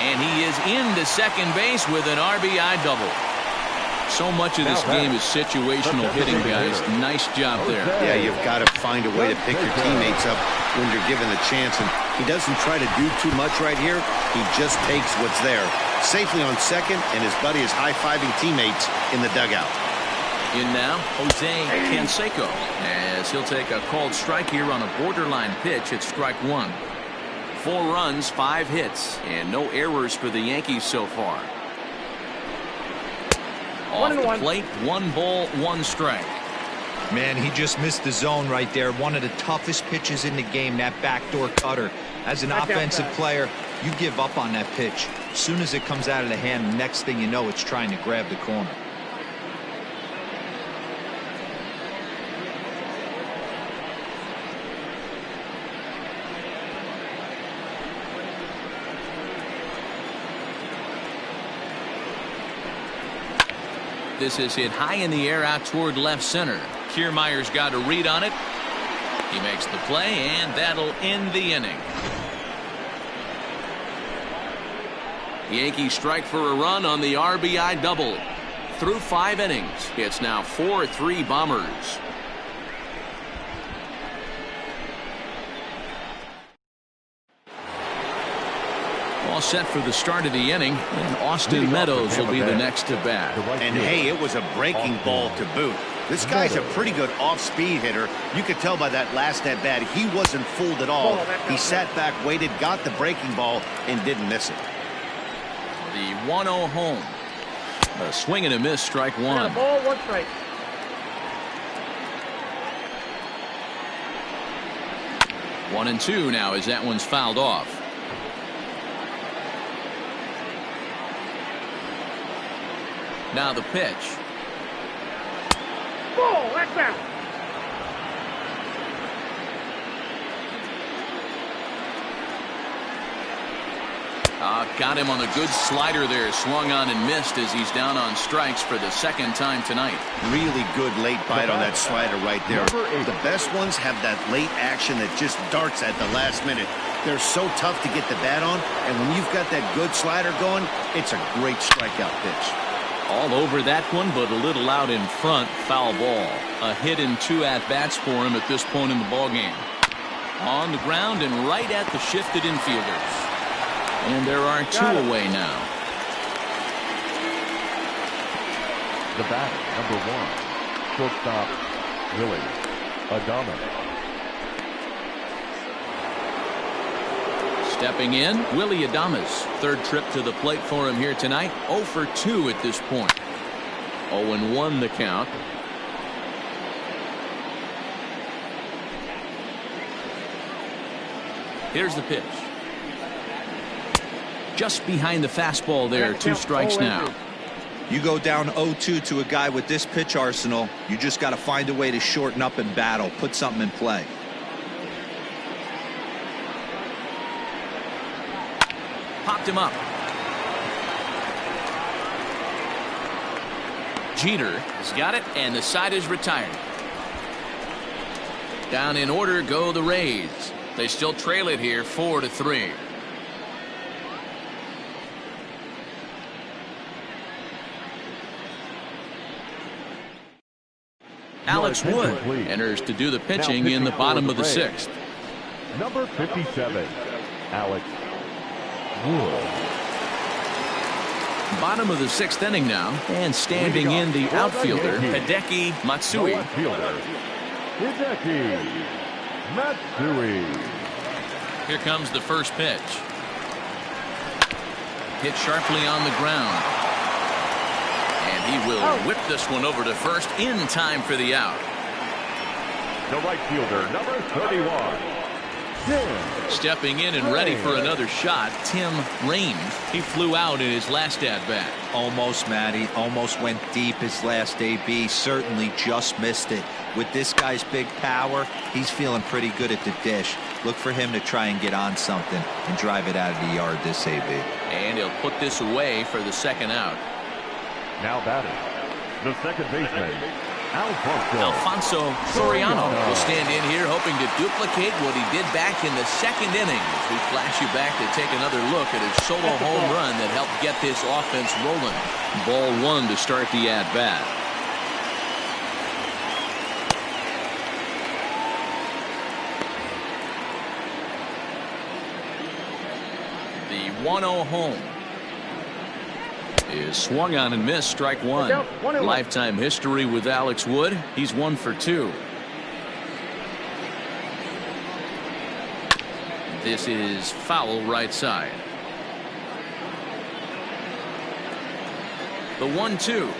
And he is into second base with an RBI double. So much of this game is situational hitting, guys. Nice job there. Yeah, you've got to find a way to pick your teammates up when you're given the chance. And he doesn't try to do too much right here. He just takes what's there. Safely on second, and his buddy is high-fiving teammates in the dugout. In now, Jose Canseco, as he'll take a called strike here on a borderline pitch at strike one. 4 runs, 5 hits, and no errors for the Yankees so far. Off the plate, 1 ball, 1 strike. Man, he just missed the zone right there. One of the toughest pitches in the game, that backdoor cutter. As an offensive player, you give up on that pitch. As soon as it comes out of the hand, the next thing you know, it's trying to grab the corner. This is hit high in the air out toward left center. Kiermaier's got a read on it. He makes the play, and that'll end the inning. Yankees strike for a run on the RBI double. Through 5 innings, it's now 4-3 Bombers. All set for the start of the inning, and Austin Meadows will be the next to bat. And hey, it was a breaking ball to boot. This guy's a pretty good off-speed hitter. You could tell by that last at-bat he wasn't fooled at all. He sat back, waited, got the breaking ball, and didn't miss it. The 1-0 home. A swing and a miss, strike one. Ball, 1 strike. One and two now as that one's fouled off. Now the pitch. Ball, that's out. Got him on a good slider there. Swung on and missed as he's down on strikes for the second time tonight. Really good late bite on that slider right there. The best ones have that late action that just darts at the last minute. They're so tough to get the bat on, and when you've got that good slider going, it's a great strikeout pitch. All over that one, but a little out in front. Foul ball. A hit in 2 at-bats for him at this point in the ballgame. On the ground and right at the shifted infielders. And there are 2 away now. The batter, number 1, shortstop, Willie Adames. Stepping in, Willie Adames. 3rd trip to the plate for him here tonight. 0 for 2 at this point. 0-1 the count. Here's the pitch. Just behind the fastball there. 2 strikes now. You go down 0-2 to a guy with this pitch arsenal, you just got to find a way to shorten up and battle, put something in play. Popped him up. Jeter has got it, and the side is retired. Down in order go the Rays. They still trail it here 4-3. Alex Wood enters to do the pitching in the bottom of the 6th. Number 57, Alex Wood. Bottom of the 6th inning now, and standing in the outfielder, Hideki Matsui. Hideki Matsui. Here comes the first pitch. Hit sharply on the ground. And he will whip this one over to first in time for the out. The right fielder, number 31. Stepping in and ready for another shot, Tim Raines. He flew out in his last at-bat. Almost, Matty. Almost went deep his last AB. Certainly just missed it. With this guy's big power, he's feeling pretty good at the dish. Look for him to try and get on something and drive it out of the yard this AB. And he'll put this away for the second out. Now batting, the second baseman, Alfonso Soriano will stand in here hoping to duplicate what he did back in the second inning. As we flash you back to take another look at his solo home run that helped get this offense rolling. Ball one to start the at-bat. The 1-0 home is swung on and missed. Strike one. Lifetime history with Alex Wood. He's 1 for 2. This is foul right side. The 1-2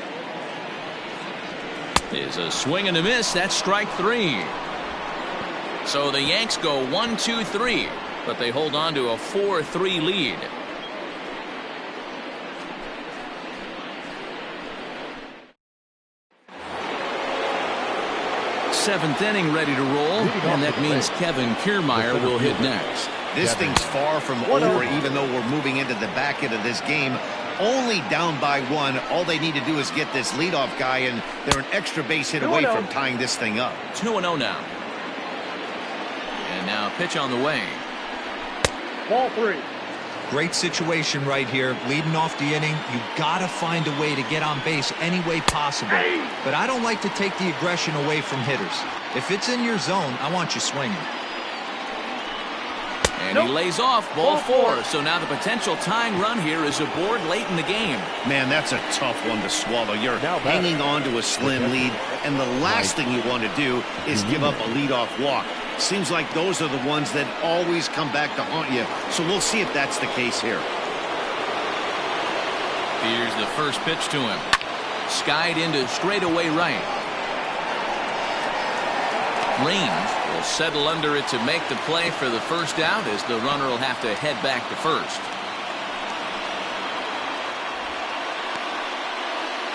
is a swing and a miss. That's strike 3. So the Yanks go 1-2-3, but they hold on to a 4-3 lead. Seventh inning ready to roll, and that means Kevin Kiermaier will hit next. This thing's far from over, even though we're moving into the back end of this game. Only down by 1. All they need to do is get this leadoff guy, and they're an extra base hit away from tying this thing up. 2-0 now. And now pitch on the way. Ball 3. Great situation right here. Leading off the inning, you got to find a way to get on base any way possible. But I don't like to take the aggression away from hitters. If it's in your zone, I want you swinging. And he lays off ball 4. So now the potential tying run here is aboard late in the game. Man, that's a tough one to swallow. You're hanging on to a slim lead, and the last thing you want to do is give up a leadoff walk. Seems like those are the ones that always come back to haunt you. So we'll see if that's the case here. Here's the first pitch to him. Skied into straightaway right. Raines will settle under it to make the play for the first out, as the runner will have to head back to first.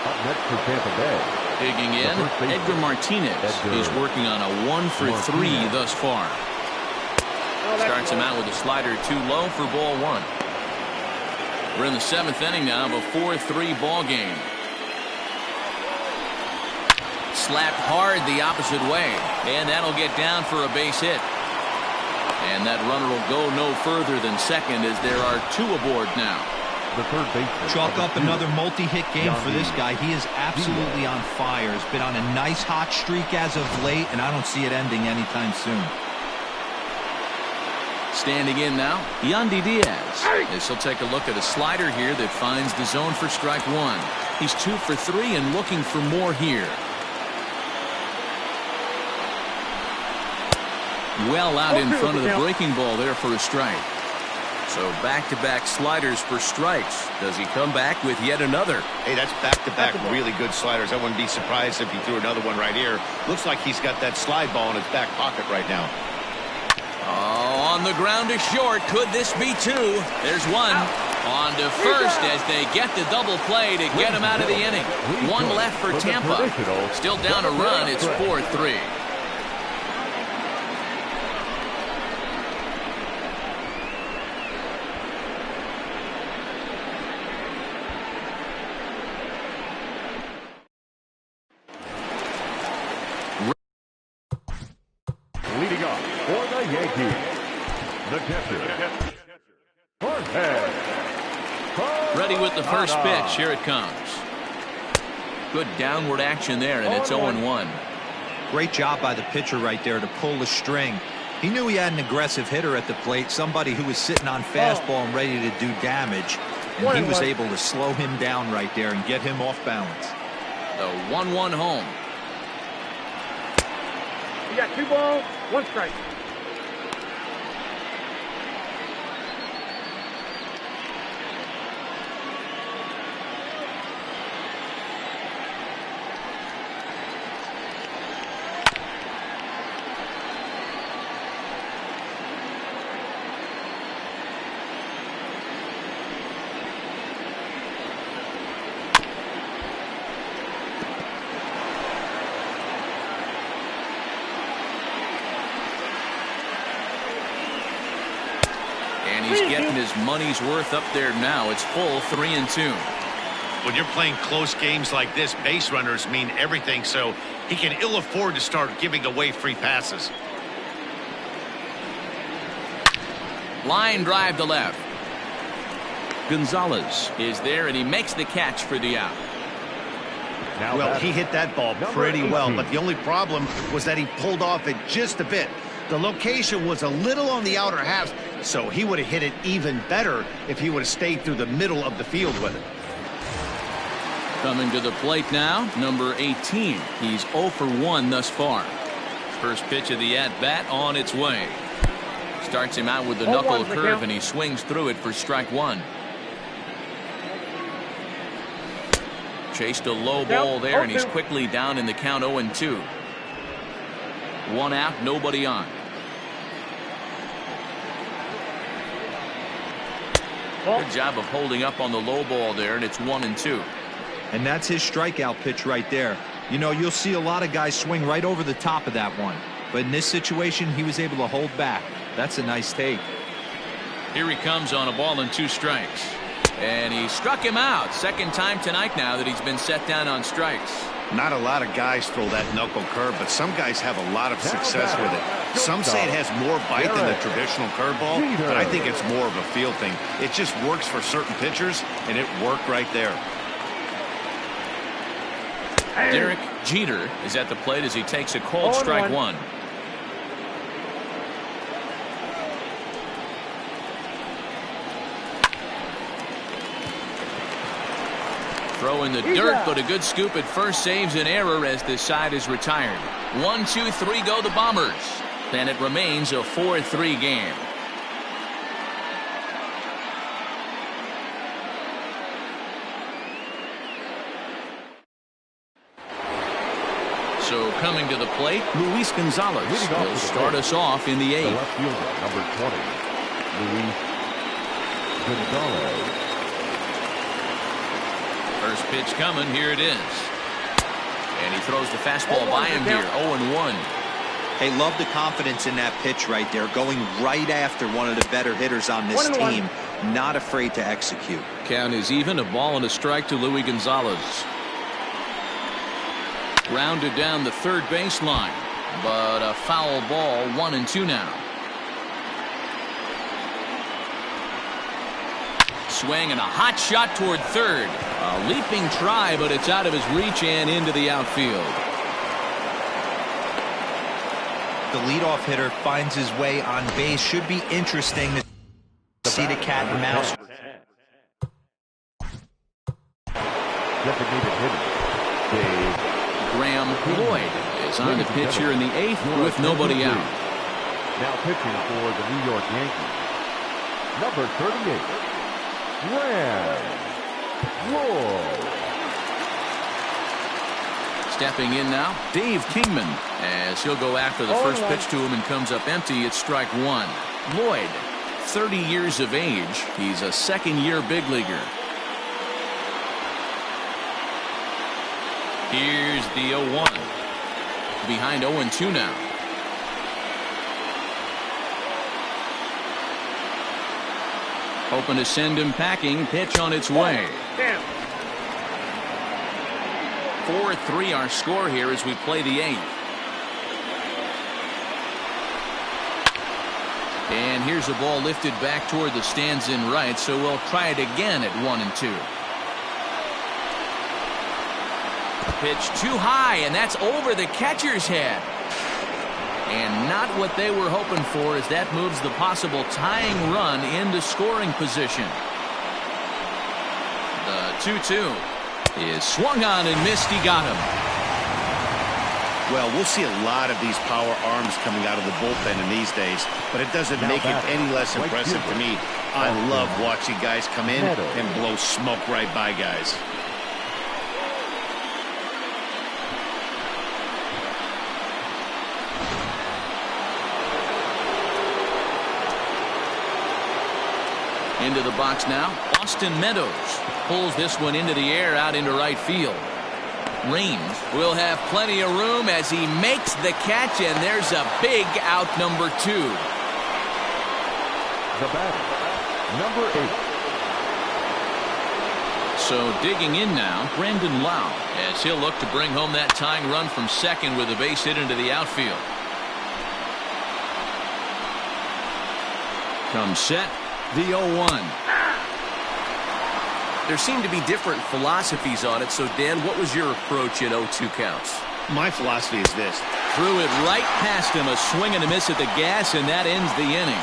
Up next for Tampa Bay. Digging in, Edgar Martinez. He's working on a 1 for 3 thus far. Starts him out with a slider too low for ball 1. We're in the 7th inning now of a 4-3 ball game. Slapped hard the opposite way, and that'll get down for a base hit. And that runner will go no further than second, as there are 2 aboard now. The third baseman. Chalk up another multi-hit game for this guy. He is absolutely on fire. He's been on a nice hot streak as of late, and I don't see it ending anytime soon. Standing in now, Yandy Diaz. As he'll take a look at a slider here that finds the zone for strike 1. He's 2 for 3 and looking for more here. Well out in front of the breaking ball there for a strike. So back-to-back sliders for strikes. Does he come back with yet another? Hey, that's back-to-back really good sliders. I wouldn't be surprised if he threw another one right here. Looks like he's got that slide ball in his back pocket right now. Oh, on the ground to short. Could this be 2? There's 1. On to first as they get the double play to get him out of the inning. 1 left for Tampa. Still down a run. It's 4-3. Leading off for the Yankees, the catcher, Ready with the first pitch. Here it comes. Good downward action there, and it's 0-1. Great job by the pitcher right there to pull the string. He knew he had an aggressive hitter at the plate, somebody who was sitting on fastball and ready to do damage, and he was able to slow him down right there and get him off balance. The 1-1 home. You got 2 balls, 1 strike. And he's getting his money's worth up there now. It's full 3-2. When you're playing close games like this, base runners mean everything, so he can ill afford to start giving away free passes. Line drive to left. Gonzalez is there, and he makes the catch for the out. Well, he hit that ball pretty well, but the only problem was that he pulled off it just a bit. The location was a little on the outer half, so he would have hit it even better if he would have stayed through the middle of the field with it. Coming to the plate now, number 18. He's 0 for 1 thus far. First pitch of the at-bat on its way. Starts him out with the knuckle curve, and he swings through it for strike one. Chased a low ball there, and he's quickly down in the count 0-2. One out, nobody on. Good job of holding up on the low ball there, and it's 1-2. And that's his strikeout pitch right there. You know, you'll see a lot of guys swing right over the top of that one. But in this situation, he was able to hold back. That's a nice take. Here he comes on a ball and 2 strikes. And he struck him out. Second time tonight now that he's been set down on strikes. Not a lot of guys throw that knuckle curve, but some guys have a lot of success with it. Some say it has more bite than the traditional curveball, but I think it's more of a feel thing. It just works for certain pitchers, and it worked right there. Derek Jeter is at the plate as he takes a called strike one. Throw in the dirt, but a good scoop at first saves an error as this side is retired. 1, 2, 3 go the Bombers. And it remains a 4-3 game. So coming to the plate, Luis Gonzalez will start us off in the 8th. The left fielder, number 20, Luis Gonzalez. First pitch coming, here it is. And he throws the fastball by him here, 0-1. Hey, love the confidence in that pitch right there, going right after one of the better hitters on this team. Not afraid to execute. Count is even, a ball and a strike to Luis Gonzalez. Grounded down the third baseline, but a foul ball, 1-2 now. Swing and a hot shot toward third. A leaping try, but it's out of his reach and into the outfield. The leadoff hitter finds his way on base. Should be interesting to see the cat and mouse. Designated hitter, Dave. Graham Lloyd is on the pitch here in the 8th with nobody out. Now pitching for the New York Yankees, number 38, Graham Lloyd. Stepping in now, Dave Kingman, as he'll go after the first pitch to him and comes up empty. It's strike one. Lloyd, 30 years of age. He's a second-year big leaguer. Here's the 0-1. Behind 0-2 now. Hoping to send him packing. Pitch on its way. 4-3 our score here as we play the 8th. And here's a ball lifted back toward the stands in right, so we'll try it again at 1-2. Pitch too high, and that's over the catcher's head. And not what they were hoping for, as that moves the possible tying run into scoring position. The 2-2 is swung on and missed. He got him. Well, we'll see a lot of these power arms coming out of the bullpen in these days, but it doesn't make it any less impressive to me. I love watching guys come in and blow smoke right by guys. Into the box now, Austin Meadows pulls this one into the air out into right field. Raines will have plenty of room as he makes the catch, and there's a big out, number 2. The batter, Number 8. So digging in now, Brandon Lau, as he'll look to bring home that tying run from second with a base hit into the outfield. Comes set, the 0-1. There seem to be different philosophies on it. So, Dan, what was your approach at 0-2 counts? My philosophy is this. Threw it right past him, a swing and a miss at the gas, and that ends the inning.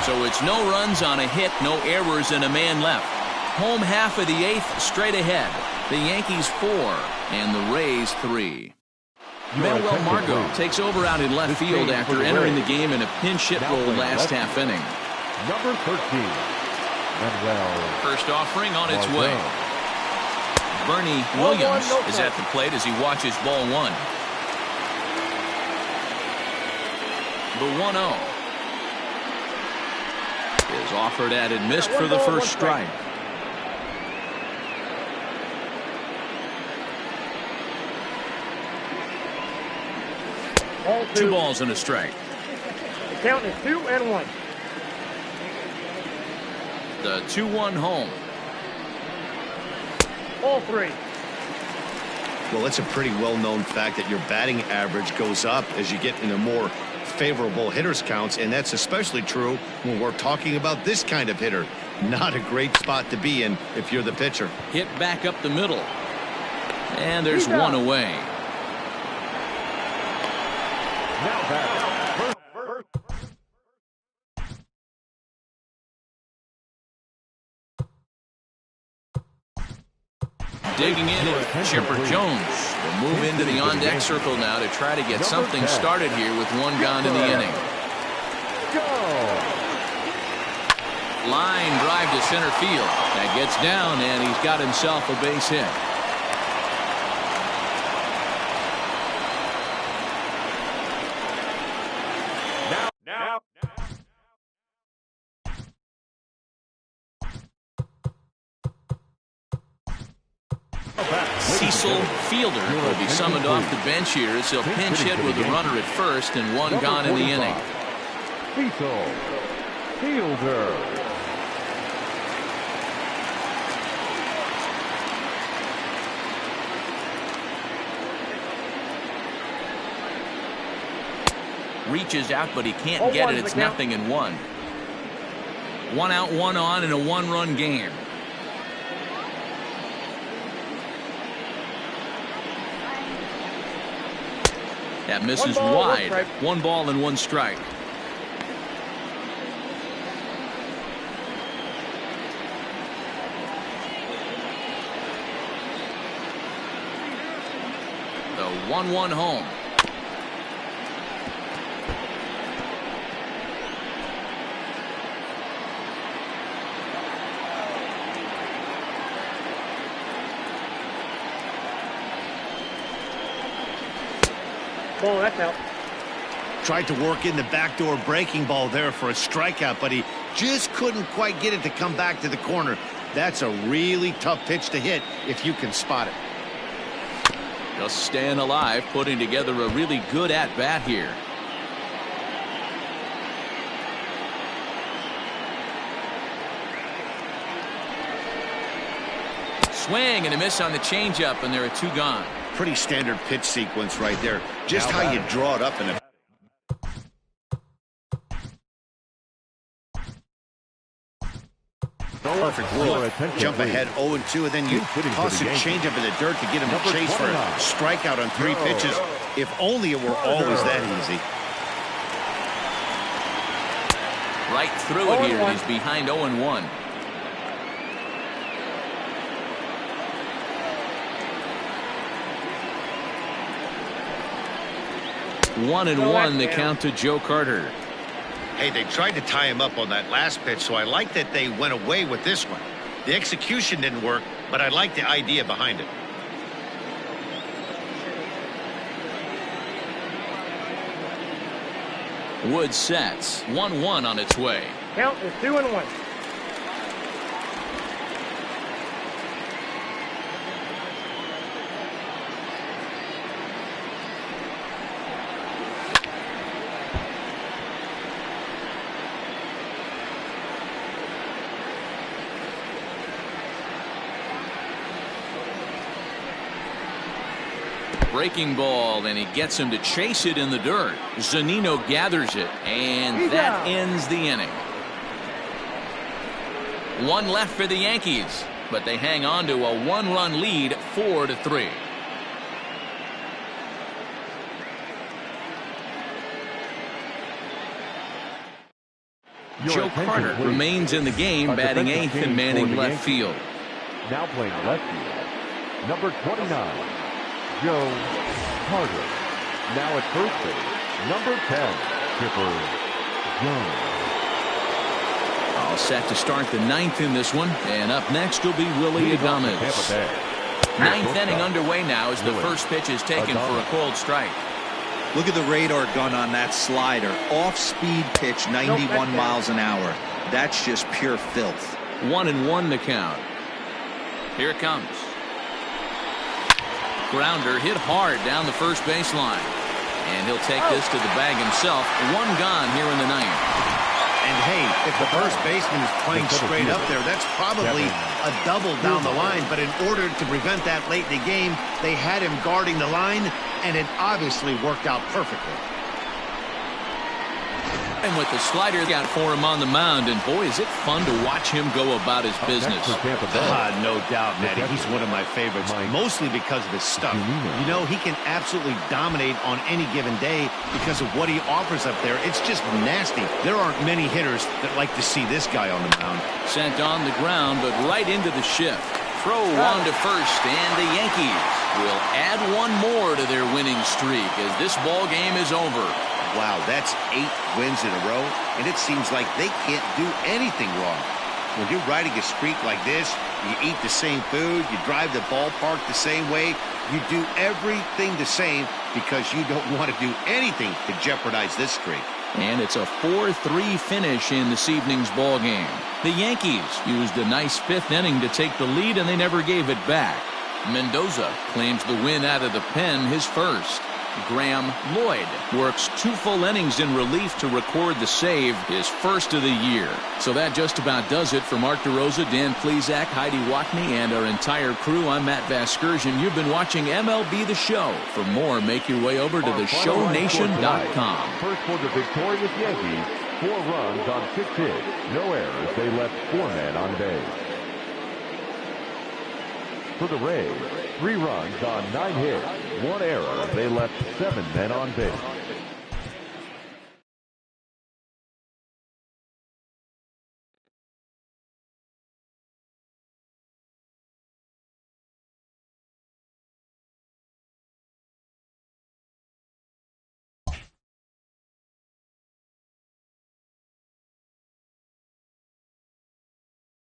So it's no runs on a hit, no errors, and a man left. Home half of the 8th, straight ahead. The Yankees 4 and the Rays 3. Manuel Margot takes over out in left field after entering the game in a pinch hit role last half inning. Number 13. Manuel. First offering on its way. Bernie Williams is at the plate as he watches ball 1. The 1-0 is offered at and missed for the first strike. Ball 2. 2 balls and a strike. The count is 2-1. The 2-1 home. Ball 3. Well, it's a pretty well-known fact that your batting average goes up as you get into more favorable hitters counts, and that's especially true when we're talking about this kind of hitter. Not a great spot to be in if you're the pitcher. Hit back up the middle. And there's one away. Now back. Digging in, Chipper Jones will move into the on-deck circle now to try to get something started here with 1 gone in the inning. Go! Line drive to center field. That gets down, and he's got himself a base hit. Now. Cecil Fielder will be summoned off the bench here as he'll pinch hit with a runner at first and 1 gone in the inning. Cecil Fielder. Reaches out, but he can't get it. It's 0-1. 1 out, 1 on in a 1-run game. That misses wide. 1 ball and 1 strike. The 1-1 home. Ball, that's out. Tried to work in the backdoor breaking ball there for a strikeout, but he just couldn't quite get it to come back to the corner. That's a really tough pitch to hit if you can spot it. Just staying alive, putting together a really good at-bat here. Swing and a miss on the changeup, and there are 2 gone. Pretty standard pitch sequence right there. Just how you draw it up in a perfect world. Jump ahead 0-2, and then you toss a changeup in the dirt to get him to chase for a strikeout on 3 pitches. If only it were always that easy. Right through it here. He's behind 0-1. 1-1 the count to Joe Carter. Hey, they tried to tie him up on that last pitch, so I like that they went away with this one. The execution didn't work, but I like the idea behind it. Wood sets. 1-1 on its way. Count is 2-1. Breaking ball, and he gets him to chase it in the dirt. Zunino gathers it, and that ends the inning. One left for the Yankees, but they hang on to a one-run lead, 4-3. Joe Carter remains in the game, batting eighth and manning left field. Now playing left field, number 29, Joe Carter. Now at first base, number 10, Chipper Jones. All set to start the ninth in this one, and up next will be Willie Adames. Ninth inning underway now as the first pitch is taken for a cold strike. Look at the radar gun on that slider. Off-speed pitch, 91 miles an hour. That's just pure filth. 1-1 the count. Here it comes. Grounder hit hard down the first baseline. And he'll take this to the bag himself. One gone here in the ninth. And hey, if the first baseman is playing straight up there, that's probably a double down the line. But in order to prevent that late in the game, they had him guarding the line, and it obviously worked out perfectly. And with the slider got for him on the mound, and boy, is it fun to watch him go about his business. No doubt, Matty. He's one of my favorites, mostly because of his stuff. You know, he can absolutely dominate on any given day because of what he offers up there. It's just nasty. There aren't many hitters that like to see this guy on the mound. Sent on the ground, but right into the shift. Throw on to first, and the Yankees will add one more to their winning streak as this ball game is over. Wow, that's 8 wins in a row, and it seems like they can't do anything wrong. When you're riding a streak like this, you eat the same food, you drive the ballpark the same way, you do everything the same because you don't want to do anything to jeopardize this streak. And it's a 4-3 finish in this evening's ball game. The Yankees used a nice fifth inning to take the lead, and they never gave it back. Mendoza claims the win out of the pen, his first. Graham Lloyd works 2 full innings in relief to record the save, his first of the year. So that just about does it for Mark DeRosa, Dan Plesac, Heidi Watney, and our entire crew. I'm Matt Vasgersian. You've been watching MLB The Show. For more, make your way over to theshownation.com. First for the victorious Yankees, 4 runs on 6 hits, no errors. They left 4 men on base. For the Rays, 3 runs on 9 hits, 1 error. They left 7 men on base.